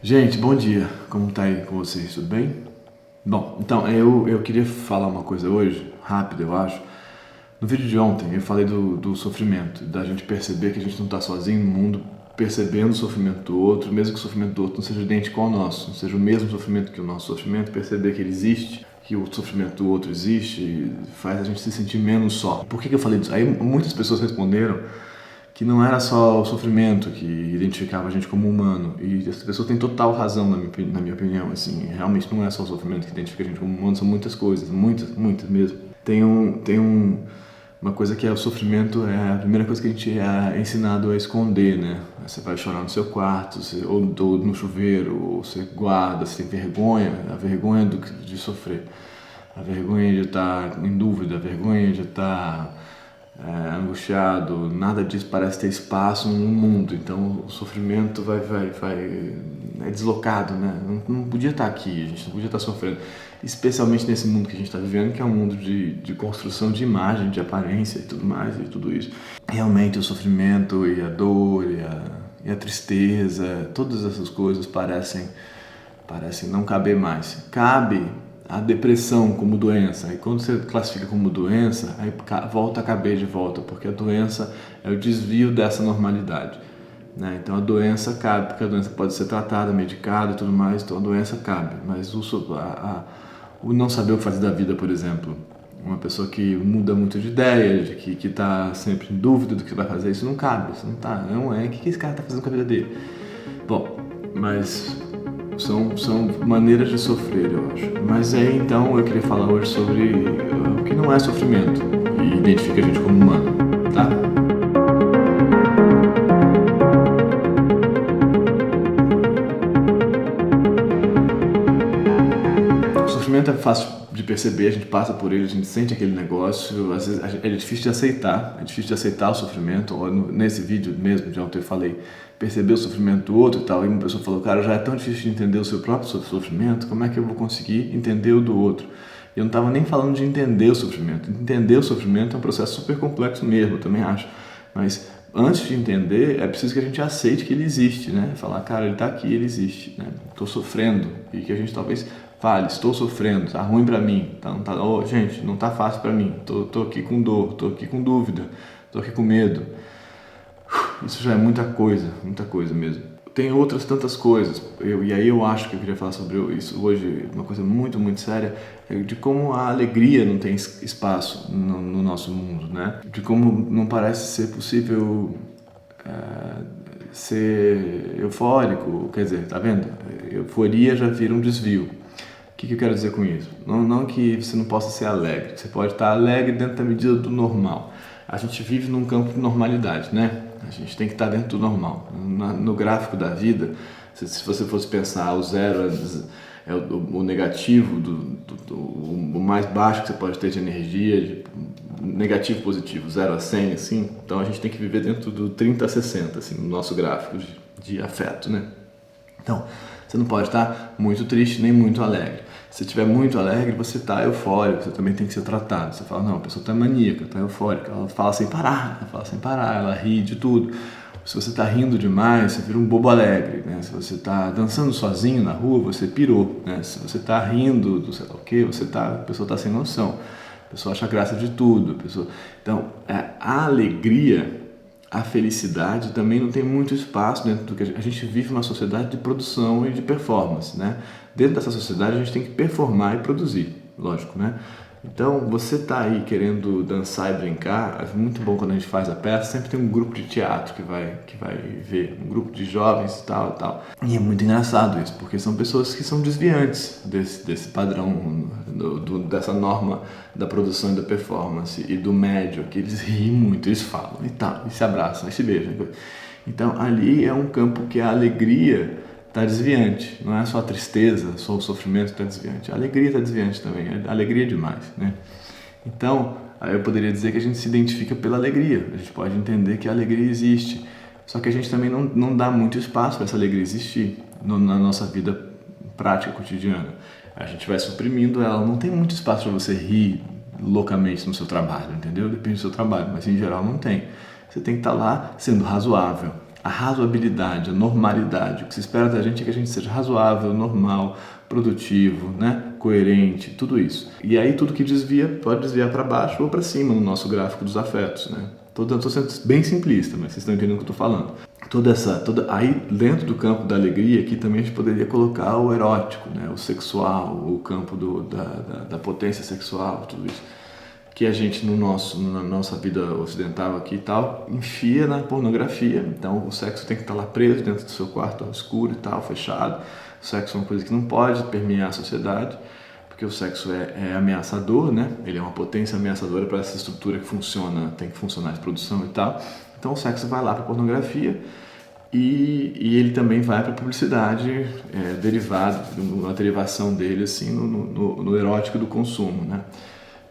Gente, bom dia. Como tá aí com vocês? Tudo bem? Bom, então eu queria falar uma coisa hoje, rápido eu acho. No vídeo de ontem eu falei do sofrimento, da gente perceber que a gente não está sozinho no mundo, percebendo o sofrimento do outro, mesmo que o sofrimento do outro não seja idêntico ao nosso, não seja o mesmo sofrimento que o nosso sofrimento, perceber que ele existe, que o sofrimento do outro existe, faz a gente se sentir menos só. Por que eu falei disso? Aí muitas pessoas responderam que não era só o sofrimento que identificava a gente como humano, e as pessoas têm total razão na minha opinião, assim, realmente não é só o sofrimento que identifica a gente como humano, são muitas coisas, muitas mesmo. Uma coisa que é o sofrimento, é a primeira coisa que a gente é ensinado a esconder, né? Você vai chorar no seu quarto, ou no chuveiro, ou você guarda, você tem vergonha, a vergonha de sofrer, a vergonha de estar em dúvida, a vergonha de estar angustiado, nada disso parece ter espaço no mundo, então o sofrimento é deslocado, né? Não podia estar aqui, a gente não podia estar sofrendo, especialmente nesse mundo que a gente está vivendo, que é um mundo de construção de imagem, de aparência e tudo mais, e tudo isso. Realmente o sofrimento e a dor e a tristeza, todas essas coisas parecem não caber mais. Cabe a depressão como doença, e quando você classifica como doença, aí volta a caber de volta, porque a doença é o desvio dessa normalidade, né? Então a doença cabe, porque a doença pode ser tratada, medicada e tudo mais, então a doença cabe, mas o não saber o que fazer da vida, por exemplo, uma pessoa que muda muito de ideia, que está sempre em dúvida do que vai fazer, isso não cabe, isso não tá, não é, o que esse cara está fazendo com a vida dele? Bom, mas são maneiras de sofrer, eu acho. Mas aí então eu queria falar hoje sobre o que não é sofrimento e identifica a gente como humano, tá? O sofrimento é fácil de perceber, a gente passa por ele, a gente sente aquele negócio, às vezes é difícil de aceitar o sofrimento. Nesse vídeo mesmo de ontem eu falei, perceber o sofrimento do outro e tal, e uma pessoa falou, cara, já é tão difícil de entender o seu próprio sofrimento, como é que eu vou conseguir entender o do outro? Eu não estava nem falando de entender o sofrimento. Entender o sofrimento é um processo super complexo mesmo, eu também acho, mas antes de entender, é preciso que a gente aceite que ele existe, né? Falar, cara, ele está aqui, ele existe, né? Estou sofrendo, e que a gente talvez fale, estou sofrendo, tá ruim pra mim, gente, não tá fácil pra mim, tô aqui com dor, tô aqui com dúvida, tô aqui com medo. Isso já é muita coisa mesmo. Tem outras tantas coisas, e aí eu acho que eu queria falar sobre isso hoje, uma coisa muito, muito séria, de como a alegria não tem espaço no nosso mundo, né? De como não parece ser possível ser eufórico, quer dizer, tá vendo? Euforia já vira um desvio. O que eu quero dizer com isso? Não que você não possa ser alegre, você pode estar alegre dentro da medida do normal. A gente vive num campo de normalidade, né? A gente tem que estar dentro do normal. No gráfico da vida, se você fosse pensar, o zero é o negativo, o mais baixo que você pode ter de energia, negativo, positivo, 0 a 100, assim. Então a gente tem que viver dentro do 30 a 60, assim, no nosso gráfico de afeto, né? Então, você não pode estar muito triste nem muito alegre. Se estiver muito alegre, você está eufórico, você também tem que ser tratado. Você fala, não, a pessoa está maníaca, está eufórica, ela fala sem parar, ela ri de tudo. Se você está rindo demais, você vira um bobo alegre, né? Se você está dançando sozinho na rua, você pirou, né? Se você está rindo do sei lá o que, a pessoa está sem noção. A pessoa acha graça de tudo. Então, a alegria, a felicidade também não tem muito espaço dentro do que a gente vive uma sociedade de produção e de performance, né? Dentro dessa sociedade a gente tem que performar e produzir, lógico, né? Então você tá aí querendo dançar e brincar, é muito bom quando a gente faz a peça, sempre tem um grupo de teatro que vai ver, um grupo de jovens e tal. E é muito engraçado isso, porque são pessoas que são desviantes desse padrão, dessa norma da produção e da performance e do médio, que eles riem muito, eles falam e tal, e se abraçam, e se beijam. Então ali é um campo que a alegria está desviante, não é só a tristeza, só o sofrimento está desviante, a alegria está desviante também, a alegria é demais, né? Então, aí eu poderia dizer que a gente se identifica pela alegria, a gente pode entender que a alegria existe, só que a gente também não dá muito espaço para essa alegria existir na nossa vida prática, cotidiana. A gente vai suprimindo ela, não tem muito espaço para você rir loucamente no seu trabalho, entendeu? Depende do seu trabalho, mas em geral não tem. Você tem que estar lá sendo razoável. a razoabilidade, a normalidade. O que se espera da gente é que a gente seja razoável, normal, produtivo, né? Coerente, tudo isso. E aí tudo que desvia pode desviar para baixo ou para cima no nosso gráfico dos afetos, né? Estou sendo bem simplista, mas vocês estão entendendo o que eu estou falando. Aí dentro do campo da alegria, aqui também a gente poderia colocar o erótico, né? O sexual, o campo da potência sexual, tudo isso. Que a gente na nossa vida ocidental aqui e tal, enfia na pornografia. Então o sexo tem que estar lá preso dentro do seu quarto escuro e tal, fechado. O sexo é uma coisa que não pode permear a sociedade, porque o sexo é ameaçador, né? Ele é uma potência ameaçadora para essa estrutura que funciona, tem que funcionar de produção e tal. Então o sexo vai lá para a pornografia e ele também vai para a publicidade derivada, uma derivação dele assim, no erótico do consumo, né?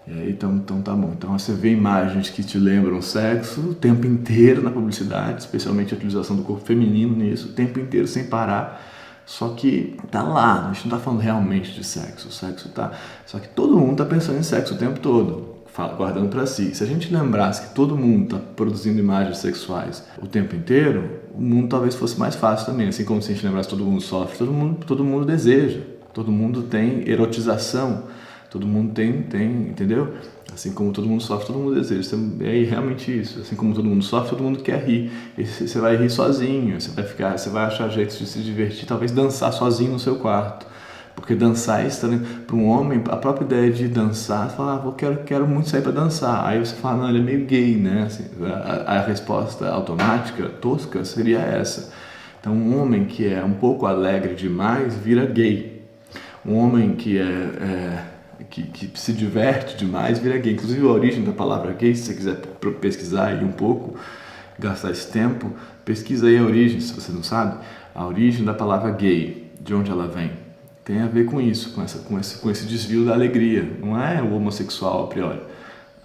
E aí, então tá bom. Então você vê imagens que te lembram sexo o tempo inteiro na publicidade, especialmente a utilização do corpo feminino nisso, o tempo inteiro sem parar. Só que tá lá, a gente não tá falando realmente de sexo. O sexo tá. Só que todo mundo tá pensando em sexo o tempo todo, guardando para si. Se a gente lembrasse que todo mundo tá produzindo imagens sexuais o tempo inteiro, o mundo talvez fosse mais fácil também. Assim como se a gente lembrasse que todo mundo sofre, todo mundo deseja, todo mundo tem erotização. Todo mundo tem, entendeu? Assim como todo mundo sofre, todo mundo deseja. É realmente isso. Assim como todo mundo sofre, todo mundo quer rir. E você vai rir sozinho, você vai achar jeitos de se divertir, talvez dançar sozinho no seu quarto. Porque dançar é estranho. Para um homem, a própria ideia de dançar, você fala, quero muito sair para dançar. Aí você fala, não, ele é meio gay, né? Assim, a resposta automática, tosca, seria essa. Então, um homem que é um pouco alegre demais vira gay. Um homem que que se diverte demais vira gay. Inclusive a origem da palavra gay, se você quiser pesquisar aí um pouco, gastar esse tempo, pesquisa aí a origem, se você não sabe, a origem da palavra gay, de onde ela vem. Tem a ver com isso, com esse desvio da alegria. Não é o homossexual a priori,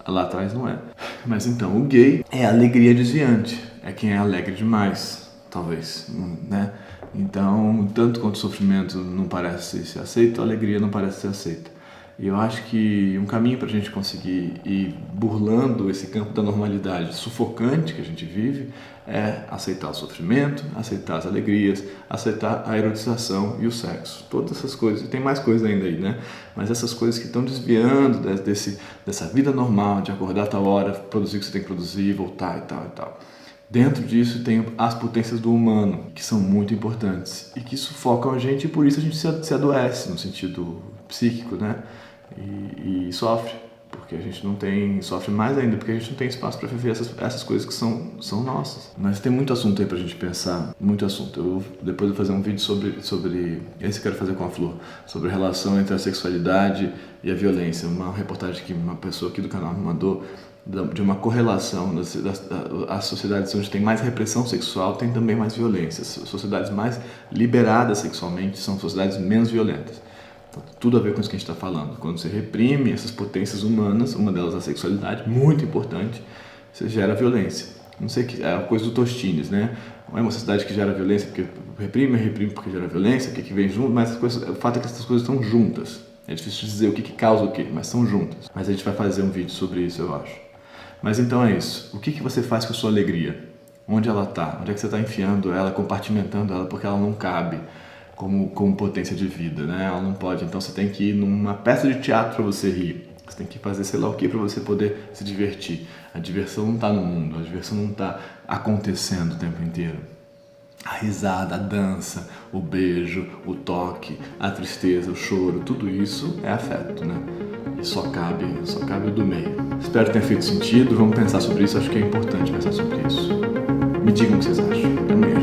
lá atrás não é. Mas então, o gay é a alegria desviante, é quem é alegre demais, talvez, né? Então, tanto quanto o sofrimento não parece ser aceito, a alegria não parece ser aceita. E eu acho que um caminho para a gente conseguir ir burlando esse campo da normalidade sufocante que a gente vive é aceitar o sofrimento, aceitar as alegrias, aceitar a erotização e o sexo. Todas essas coisas, e tem mais coisas ainda aí, né? Mas essas coisas que estão desviando dessa vida normal, de acordar a tal hora, produzir o que você tem que produzir, voltar e tal e tal. Dentro disso tem as potências do humano, que são muito importantes e que sufocam a gente, e por isso a gente se adoece no sentido psíquico, né? E sofre, porque a gente não tem, sofre mais ainda, porque a gente não tem espaço para viver essas coisas que são nossas. Mas tem muito assunto aí pra gente pensar, muito assunto. Depois vou fazer um vídeo sobre esse eu quero fazer com a Flor, sobre a relação entre a sexualidade e a violência. Uma reportagem que uma pessoa aqui do canal me mandou, de uma correlação das sociedades onde tem mais repressão sexual, tem também mais violência. As sociedades mais liberadas sexualmente são sociedades menos violentas. Então, tudo a ver com isso que a gente está falando. Quando você reprime essas potências humanas, uma delas a sexualidade, muito importante, você gera violência. Não sei, é a coisa do Tostines, né? Não é uma sociedade que gera violência porque reprime porque gera violência, o que vem junto, mas o fato é que essas coisas estão juntas. É difícil dizer o que causa o quê, mas são juntas. Mas a gente vai fazer um vídeo sobre isso, eu acho. Mas então é isso. O que você faz com a sua alegria? Onde ela está? Onde é que você está enfiando ela, compartimentando ela, porque ela não cabe como potência de vida, né? Ela não pode. Então você tem que ir numa peça de teatro para você rir. Você tem que fazer sei lá o que para você poder se divertir. A diversão não está no mundo, a diversão não está acontecendo o tempo inteiro. A risada, a dança, o beijo, o toque, a tristeza, o choro, tudo isso é afeto, né? E só cabe o do meio. Espero que tenha feito sentido, vamos pensar sobre isso, acho que é importante pensar sobre isso. Me digam o que vocês acham. Até amanhã.